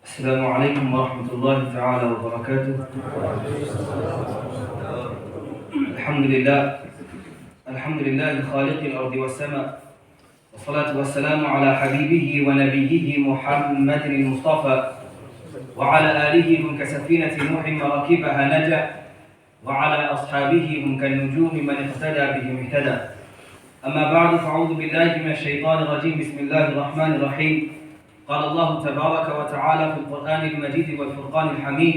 السلام عليكم ورحمة الله تعالى وبركاته. الحمد لله خالق الأرض والسماء، والصلاة والسلام على حبيبه ونبيه محمد المصطفى وعلى آله هم كسفينة نوح مراكبها نجا، وعلى أصحابه هم كالنجوم من اقتدى بهم اهتدى. أما بعد، فأعوذ بالله من الشيطان الرجيم. بسم الله الرحمن الرحيم. قال الله تبارك وتعالى في القرآن المجيد والفرقان الحميد: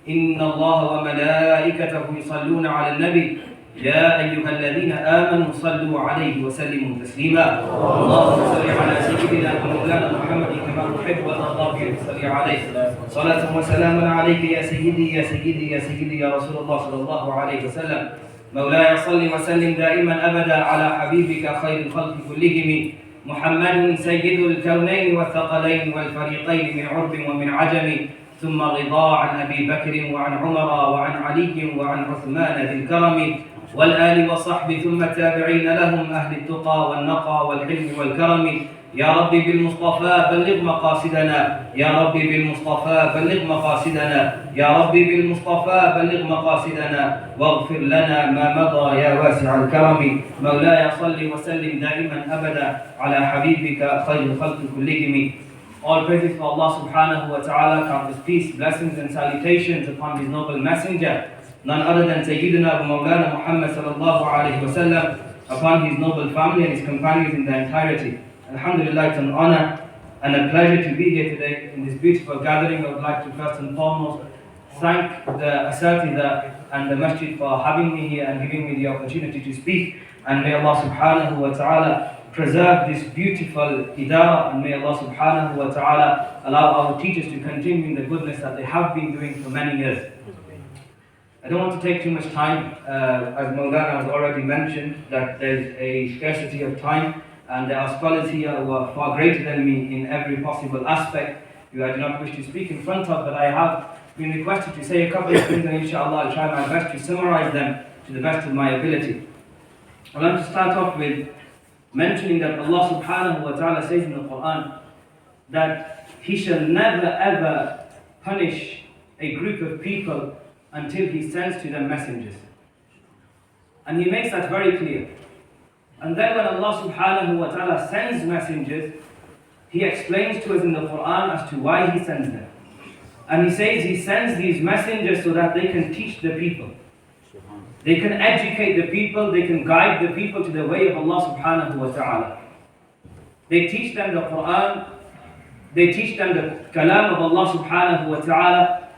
إن الله وملائكته يصلون على النبي يا أيها الذين آمنوا صلوا عليه وسلموا تسليما. اللهم صل على سيدنا ومولانا محمد كما تحب وترضى به صل عليه. صلاة وسلاما عليك يا سيدي يا سيدي يا سيدي يا رسول الله صلى الله عليه وسلم. مولاي صل وسلم دائما أبدا على حبيبك خير الخلق كلهم محمد سيد الكونين والثقلين والفريقين من عرب ومن عجم، ثم رضا عن أبي بكر وعن عمر وعن علي وعن عثمان ذي الكرم والآل والصحب، ثم التابعين لهم أهل التقى والنقى والحلم والكرم. يا ربي بالمصطفى بلغ مقاصدنا، يا ربي بالمصطفى بلغ مقاصدنا، يا ربي بالمصطفى بلغ مقاصدنا، واغفر لنا ما مضى يا واسع الكرم. مولاي صل وسلم دائما أبدا على حبيبك خير الخلق كلهم. All praises for Allah subhanahu wa ta'ala, countless peace, blessings and salutations upon His noble messenger, none other than Sayyidina wa Mawlana Muhammad sallallahu alayhi wa sallam, upon his noble family and his companions in their entirety. Alhamdulillah, it's an honor and a pleasure to be here today in this beautiful gathering. I would like to first and foremost thank the Asatida and the Masjid for having me here and giving me the opportunity to speak. And may Allah subhanahu wa ta'ala preserve this beautiful idara, and may Allah subhanahu wa ta'ala allow our teachers to continue in the goodness that they have been doing for many years. I don't want to take too much time. As Maulana has already mentioned, that there's a scarcity of time, and there are scholars here who are far greater than me in every possible aspect who I do not wish to speak in front of, but I have been requested to say a couple of things, and inshallah I'll try my best to summarize them to the best of my ability. I want to start off with mentioning that Allah subhanahu wa ta'ala says in the Quran that He shall never ever punish a group of people until He sends to them messengers. And He makes that very clear. And then when Allah subhanahu wa ta'ala sends messengers, He explains to us in the Quran as to why He sends them. And He says He sends these messengers so that they can teach the people. They can educate the people, they can guide the people to the way of Allah subhanahu wa ta'ala. They teach them the Quran, they teach them the kalam of Allah subhanahu wa ta'ala,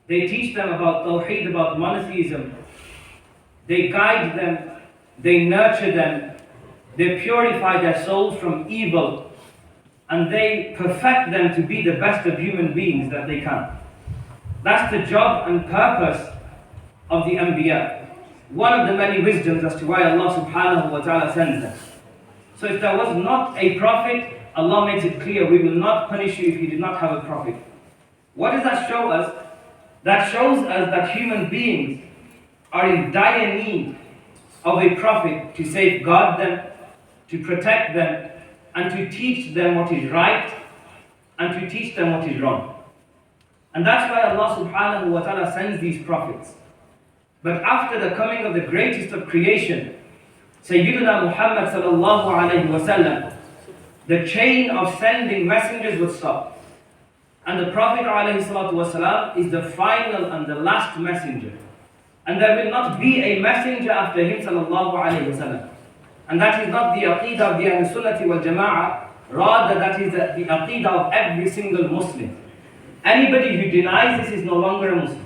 they teach them about tawheed, about monotheism, they guide them, they nurture them, they purify their souls from evil, and they perfect them to be the best of human beings that they can. That's the job and purpose of the Anbiya. One of the many wisdoms as to why Allah subhanahu wa ta'ala sends them. So if there was not a prophet, Allah makes it clear, we will not punish you if you did not have a prophet. What does that show us? That shows us that human beings are in dire need of a prophet to safeguard them, to protect them, and to teach them what is right, and to teach them what is wrong. And that's why Allah subhanahu wa ta'ala sends these prophets. But after the coming of the greatest of creation, Sayyidina Muhammad sallallahu alayhi wa sallam, the chain of sending messengers would stop. And the Prophet alayhi salatu wa salam is the final and the last messenger. And there will not be a messenger after him sallallahu alayhi wa sallam. And that is not the aqidah of the Ahl Sunnati wal Jama'ah, rather that is the aqidah of every single Muslim. Anybody who denies this is no longer a Muslim.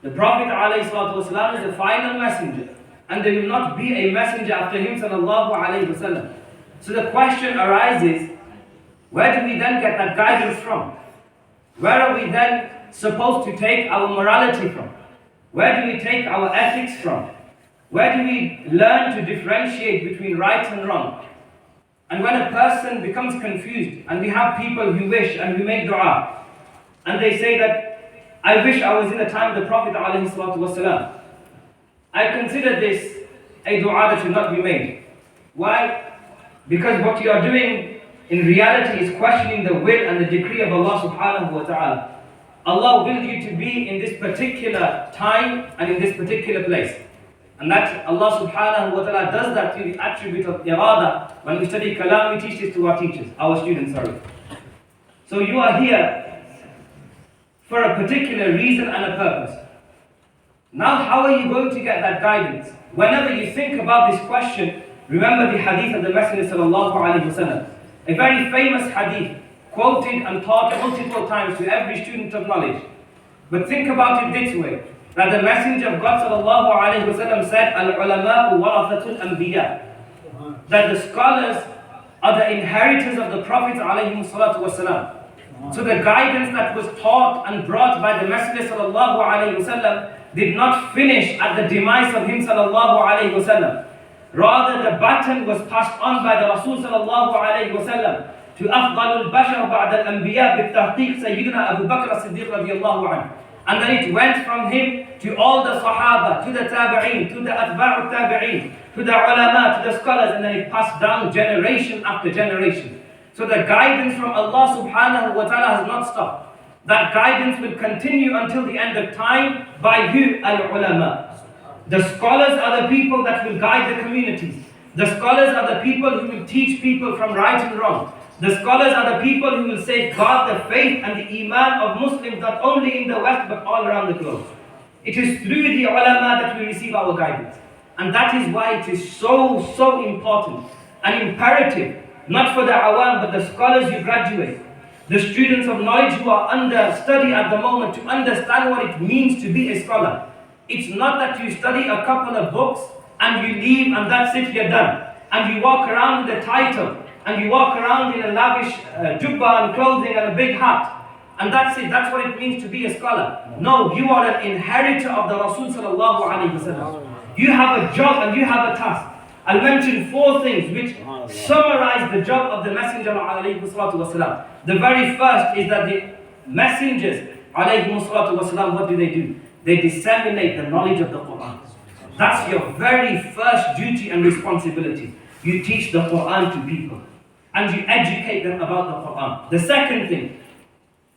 The Prophet ﷺ is the final messenger, and there will not be a messenger after him sallallahu alayhi wa sallam. So the question arises, where do we then get that guidance from? Where are we then supposed to take our morality from? Where do we take our ethics from? Where do we learn to differentiate between right and wrong? And when a person becomes confused, and we have people who wish and who make dua, and they say that, I wish I was in the time of the Prophet ﷺ. I consider this a dua that should not be made. Why? Because what you are doing in reality is questioning the will and the decree of Allah subhanahu wa ta'ala. Allah willed you to be in this particular time and in this particular place. And that Allah subhanahu wa ta'ala does that through the attribute of irada. When we study kalam, we teach this to our teachers, our students, sorry. So you are here for a particular reason and a purpose. Now how are you going to get that guidance? Whenever you think about this question, remember the hadith of the Messenger sallallahu alayhi wa sallam. A very famous hadith, quoted and taught multiple times to every student of knowledge. But think about it this way, that the Messenger of God sallallahu alayhi wa sallam said, Al-ulama'u warathatul anbiya, that the scholars are the inheritors of the Prophet alayhi salatu wasalam. So the guidance that was taught and brought by the Messenger sallallahu alayhi wa sallam did not finish at the demise of him sallallahu alayhi wa sallam. Rather, the baton was passed on by the Rasul sallallahu alayhi wa sallam to أفضل البشر بعد الأنبياء بالتحقيق سيدنا أبو بكر الصديق رضي الله عنه. And then it went from him to all the Sahaba, to the Tabi'een, to the Atba'u Tabi'een, to the Ulama, to the scholars, and then it passed down generation after generation. So the guidance from Allah subhanahu wa ta'ala has not stopped. That guidance will continue until the end of time by who? Al-Ulama. The scholars are the people that will guide the communities. The scholars are the people who will teach people from right and wrong. The scholars are the people who will safeguard the faith and the iman of Muslims not only in the West but all around the globe. It is through the ulama that we receive our guidance. And that is why it is so important and imperative, not for the awam but the scholars who graduate, the students of knowledge who are under study at the moment, to understand what it means to be a scholar. It's not that you study a couple of books and you leave and that's it, you're done. And you walk around with a title and you walk around in a lavish jubbah and clothing and a big hat. And that's it, that's what it means to be a scholar. No, you are an inheritor of the Rasul sallallahu alayhi wa sallam. You have a job and you have a task. I'll mention 4 things which summarize the job of the Messenger alayhi salatu wasalam. The very first is that the messengers alayhi salatu wasalam, what do? They disseminate the knowledge of the Quran. That's your very first duty and responsibility. You teach the Quran to people and you educate them about the Quran. The second thing,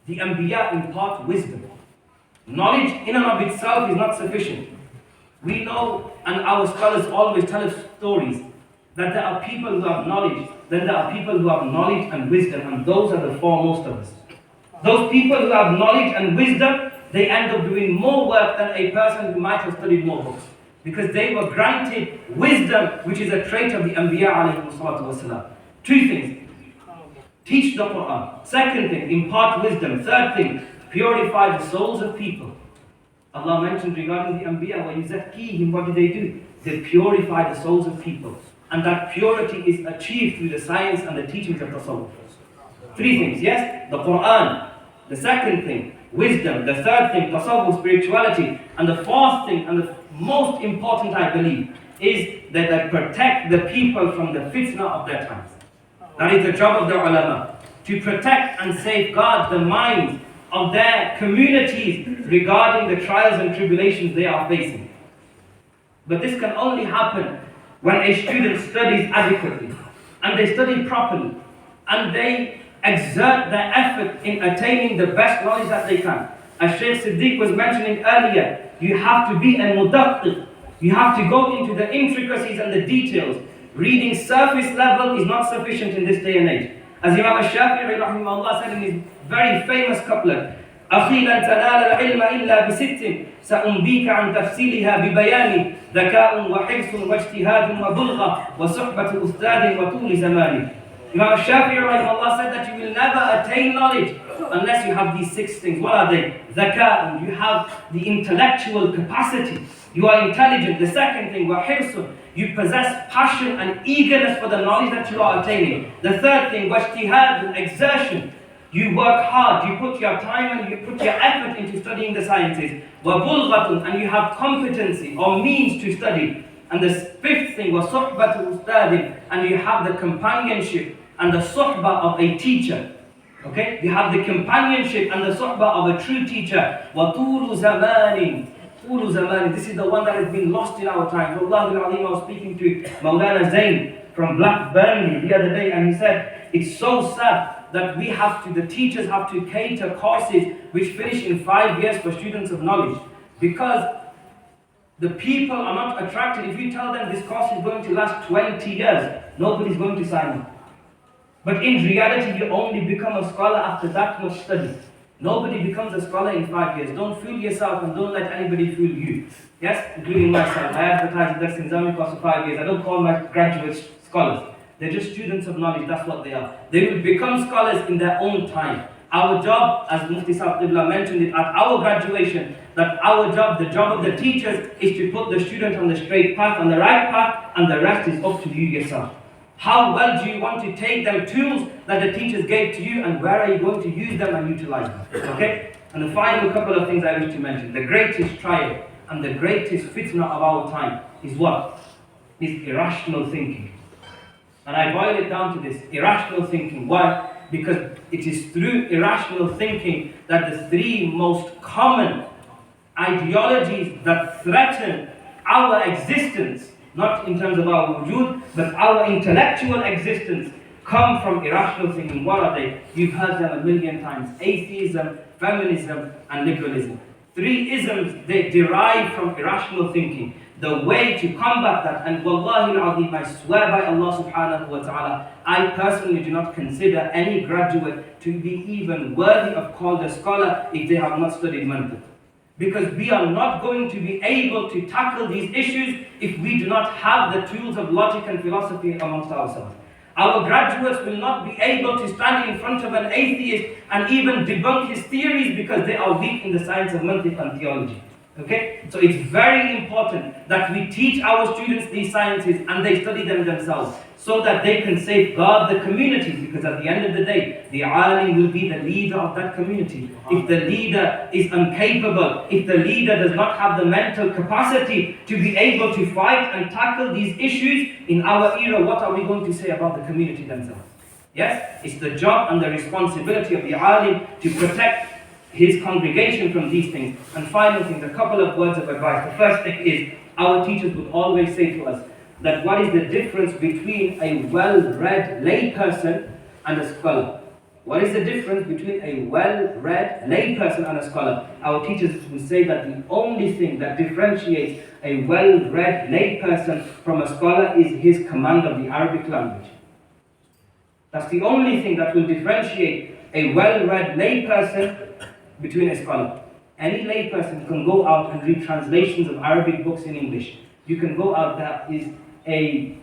the Anbiya impart wisdom. Knowledge in and of itself is not sufficient. We know, and our scholars always tell us stories, that there are people who have knowledge, then there are people who have knowledge and wisdom, and those are the foremost of us. Those people who have knowledge and wisdom, they end up doing more work than a person who might have studied more books. Because they were granted wisdom, which is a trait of the Anbiya alayhi salatu wasalam. 2 things. Teach the Quran. Second thing, impart wisdom. Third thing, purify the souls of people. Allah mentioned regarding the Anbiya, وَيُزَكِّيهِمْ, what do? They purify the souls of people. And that purity is achieved through the science and the teachings of the soul. 3 things, yes? The Quran. The second thing, wisdom. The third thing, tasawwuf, spirituality. And the fourth thing, and the most important I believe, is that they protect the people from the fitna of their times. That is the job of the ulama. To protect and safeguard the minds of their communities regarding the trials and tribulations they are facing. But this can only happen when a student studies adequately, and they study properly, and they exert their effort in attaining the best knowledge that they can. As Shaykh Siddiq was mentioning earlier, you have to be a mudaqqiq. You have to go into the intricacies and the details. Reading surface level is not sufficient in this day and age. As Imam al-Shafi'i rahimahullah said in his very famous couplet, أخي لن تنال العلم إلا بست سأنبيك عن تفصيلها ببيان ذكاء وحرص واجتهاد وبلغة وصحبة أستاذ وطول زمان. Imam al-Shafi'i rahimahullah said that you will never attain knowledge unless you have these 6 things. What are they? Zaka'un, you have the intellectual capacity. You are intelligent. The second thing, وحرص, you possess passion and eagerness for the knowledge that you are attaining. The third thing, واجتهاد, exertion. You work hard, you put your time and you put your effort into studying the sciences. وَبُلْغَةٌ, and you have competency or means to study. And the 5th thing, وَصُحْبَةُ أُسْتَاذٍ, and you have the companionship and the suhbah of a teacher. Okay? You have the companionship and the suhbah of a true teacher. وَطُولُ زَمَانٍ, طُولُ زَمَانٍ. This is the one that has been lost in our time. Wallahi al-Azim, I was speaking to Maulana Zain from Black Burnley the other day, and he said, It's so sad that the teachers have to cater courses which finish in 5 years for students of knowledge, because the people are not attracted. If you tell them this course is going to last 20 years, nobody's going to sign up. But in reality, you only become a scholar after that much study. Nobody becomes a scholar in 5 years. Don't fool yourself and don't let anybody fool you. Yes, including myself. I advertise that's in Jamiah course for 5 years. I don't call my graduates scholars. They're just students of knowledge, that's what they are. They will become scholars in their own time. Our job, as Mufti Sa'd mentioned it at our graduation, that our job, the job of the teachers, is to put the student on the straight path, on the right path, and the rest is up to you yourself. How well do you want to take them tools that the teachers gave to you, and where are you going to use them and utilize them? Okay? And the final couple of things I wish to mention. The greatest trial and the greatest fitna of our time is what? Is irrational thinking. And I boil it down to this, irrational thinking. Why? Because it is through irrational thinking that the three most common ideologies that threaten our existence, not in terms of our wujud, but our intellectual existence, come from irrational thinking. What are they? You've heard them a million times. Atheism, feminism, and liberalism. Three isms, they derive from irrational thinking. The way to combat that, and wallahi al-azim, I swear by Allah subhanahu wa ta'ala, I personally do not consider any graduate to be even worthy of called a scholar if they have not studied mantiq. Because we are not going to be able to tackle these issues if we do not have the tools of logic and philosophy amongst ourselves. Our graduates will not be able to stand in front of an atheist and even debunk his theories because they are weak in the science of mantiq and theology. Okay? So it's very important that we teach our students these sciences and they study them themselves so that they can safeguard the communities, because at the end of the day, the alim will be the leader of that community. If the leader is incapable, if the leader does not have the mental capacity to be able to fight and tackle these issues in our era, what are we going to say about the community themselves? Yes? It's the job and the responsibility of the alim to protect his congregation from these things. And final thing, a couple of words of advice. The first thing is, our teachers would always say to us that what is the difference between a well-read layperson and a scholar? What is the difference between a well-read layperson and a scholar? Our teachers would say that the only thing that differentiates a well-read layperson from a scholar is his command of the Arabic language. That's the only thing that will differentiate a well-read layperson between a scholar. Any layperson can go out and read translations of Arabic books in English. You can go out, there is a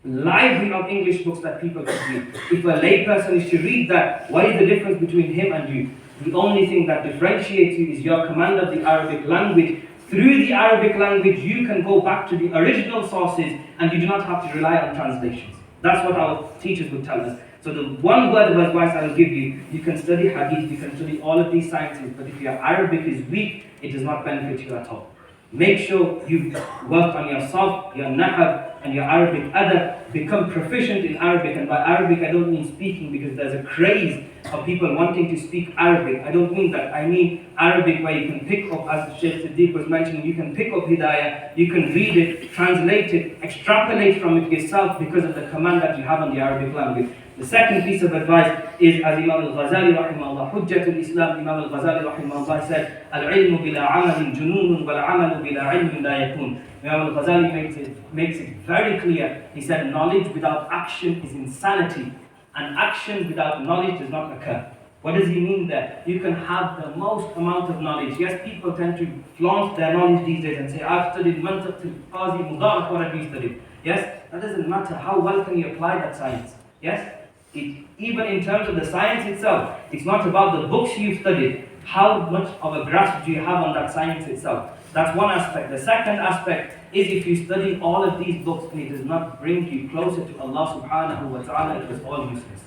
library of English books that people can read. If a layperson is to read that, what is the difference between him and you? The only thing that differentiates you is your command of the Arabic language. Through the Arabic language, you can go back to the original sources and you do not have to rely on translations. That's what our teachers would tell us. So the one word of advice I will give you, you can study hadith, you can study all of these sciences, but if your Arabic is weak, it does not benefit you at all. Make sure you work on your sarf, your nahab, and your Arabic adab. Become proficient in Arabic, and by Arabic I don't mean speaking, because there's a craze of people wanting to speak Arabic. I don't mean that. I mean Arabic where you can pick up, as Shaykh Siddiq was mentioning, you can pick up hidayah, you can read it, translate it, extrapolate from it yourself because of the command that you have on the Arabic language. The second piece of advice is, as Imam al-Ghazali rahimahullah, Hujjatul Islam, Imam al-Ghazali rahimahullah said, Al-ilmu bila amalin jununun wal-amalu bila ilmin la yakun. Imam al-Ghazali makes it very clear. He said, knowledge without action is insanity, and action without knowledge does not occur. What does he mean there? You can have the most amount of knowledge. Yes, people tend to flaunt their knowledge these days and say, I've studied mantiq to qazi mudaraf, what have you studied? Yes, that doesn't matter. How well can you apply that science? Yes? Even in terms of the science itself, it's not about the books you've studied. How much of a grasp do you have on that science itself? That's one aspect. The second aspect is, if you study all of these books and it does not bring you closer to Allah subhanahu wa ta'ala, it was all useless.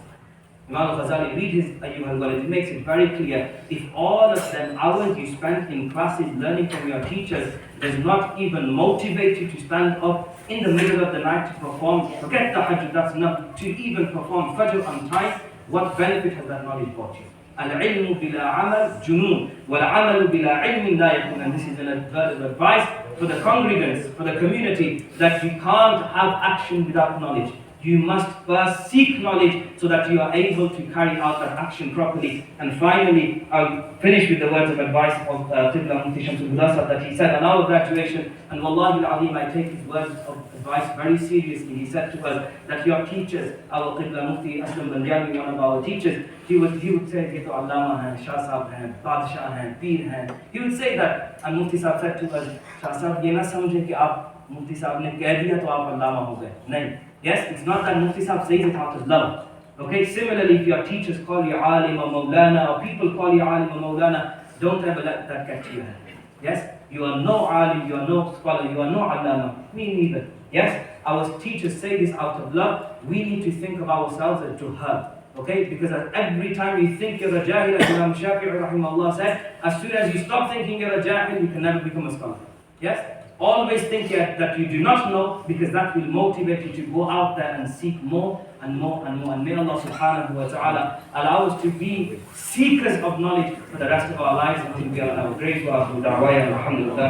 Imam al-Ghazali, read his Ayyuhal Walid, it makes it very clear. If all of them hours you spent in classes learning from your teachers does not even motivate you to stand up in the middle of the night to perform, forget the hajj, that's enough, to even perform fajr on time, what benefit has that knowledge brought you? Al-ilmu bila amal junun, wal-amalu bila ilmin la yakun. And this is an advice for the congregants, for the community, that you can't have action without knowledge. You must first seek knowledge so that you are able to carry out that action properly. And finally, I'll finish with the words of advice of Qibla Mufti Shamsul Huda that he said on our graduation, and Wallahi al-Azim, I take his words of advice very seriously. He said to us that your teachers, our Qibla Mufti Aslam Banjari, one of our teachers, he would say, "Ye to Allama hain, Shah Sahab hain, Badshah hain, Peer hain." He would say that, and Mufti Sahab said to us, "Shah Sahab, ye na samjhe ki aap Mufti Sahab ne keh diya to aap Allama ho gaye." Nahin. Yes, it's not that Mufti Sahab says it out of love. Okay, similarly, if your teachers call you Alim or Mawlana, or people call you Alim or Mawlana, don't ever let that get to your head. Yes, you are no Alim, you are no scholar, you are no Allama. Me neither. Yes, our teachers say this out of love. We need to think of ourselves as Juhal. Okay, because every time you think you're a Jahil, as Imam Shafi'i rahimahullah said, as soon as you stop thinking you're a Jahil, you can never become a scholar. Yes? Always think that you do not know, because that will motivate you to go out there and seek more and more and more. And may Allah subhanahu wa ta'ala allow us to be seekers of knowledge for the rest of our lives until we are on our grave. Alhamdulillah.